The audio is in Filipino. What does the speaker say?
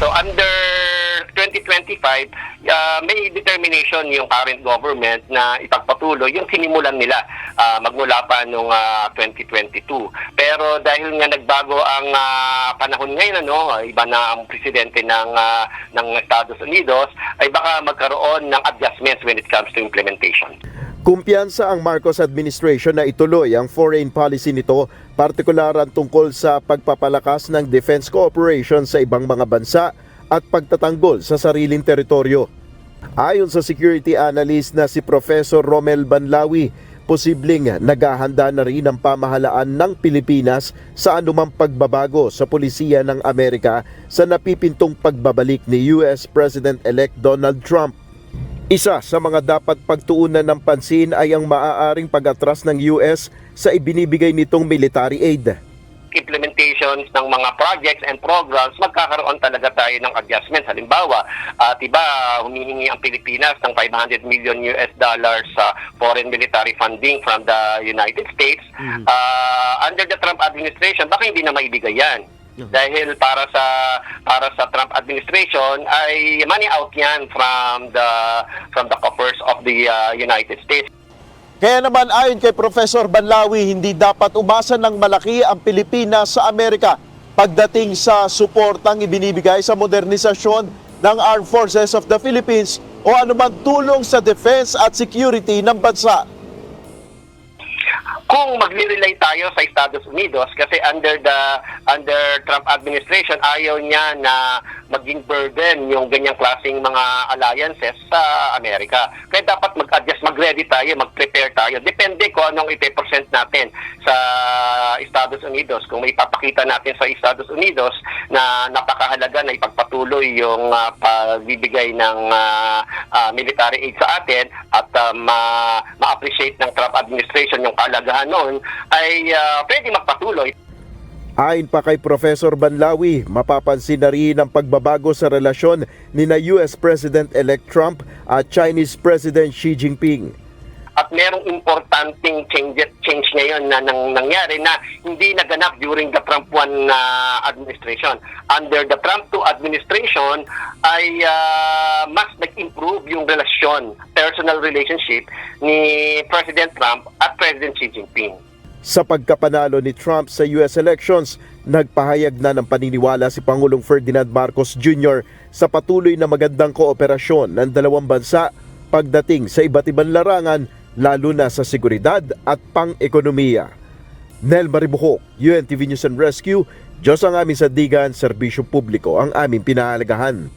So under 2025, may determination yung current government na ipagpatuloy yung sinimulan nila magmula pa noong 2022. Pero dahil nga nagbago ang panahon ngayon, iba na ang presidente ng Estados Unidos, ay baka magkaroon ng adjustments when it comes to implementation. Kumpiyansa ang Marcos administration na ituloy ang foreign policy nito, partikular tungkol sa pagpapalakas ng defense cooperation sa ibang mga bansa at pagtatanggol sa sariling teritoryo. Ayon sa security analyst na si Professor Romel Banlawi, posibleng naghahanda na rin ang pamahalaan ng Pilipinas sa anumang pagbabago sa pulisiya ng Amerika sa napipintong pagbabalik ni US President-elect Donald Trump. Isa sa mga dapat pagtuunan ng pansin ay ang maaaring pag-atras ng US sa ibinibigay nitong military aid. Implementations ng mga projects and programs, magkakaroon talaga tayo ng adjustments. Halimbawa, humihingi ang Pilipinas ng $500 million sa foreign military funding from the United States. Under the Trump administration, baka hindi na maibigay yan. Dahil para sa Trump administration ay money out yan from the coffers of the United States. Kaya naman ayon kay Professor Banlawi, hindi dapat umasa ng malaki ang Pilipinas sa Amerika pagdating sa suportang ibinibigay sa modernisasyon ng Armed Forces of the Philippines o anumang tulong sa defense at security ng bansa. Kung magli-rely tayo sa Estados Unidos, kasi under Trump administration, ayaw niya na maging burden yung ganyang klaseng mga alliances sa Amerika. Kaya dapat mag-adjust, mag-ready tayo, mag-prepare tayo. Depende kung anong ipe-present natin sa Estados Unidos. Kung may papakita natin sa Estados Unidos na napakahalaga na ipagpatuloy yung pagbibigay ng military aid sa atin at ma-appreciate ng Trump administration yung kalagahan noon, ay pwede magpatuloy. Ayon pa kay Professor Banlawi, mapapansin na rin ang pagbabago sa relasyon ni na US President-elect Trump at Chinese President Xi Jinping. At merong importanteng change ngayon na nangyari na hindi naganap during the Trump 1 administration. Under the Trump 2 administration ay mas nag-improve yung relasyon, personal relationship ni President Trump at President Xi Jinping. Sa pagkapanalo ni Trump sa US elections, nagpahayag na ng paniniwala si Pangulong Ferdinand Marcos Jr. sa patuloy na magandang kooperasyon ng dalawang bansa pagdating sa iba't ibang larangan, lalo na sa seguridad at pang-ekonomiya. Nel Maribuhok, UNTV News and Rescue, Diyos ang aming sandigan, serbisyo publiko ang aming pinahalagahan.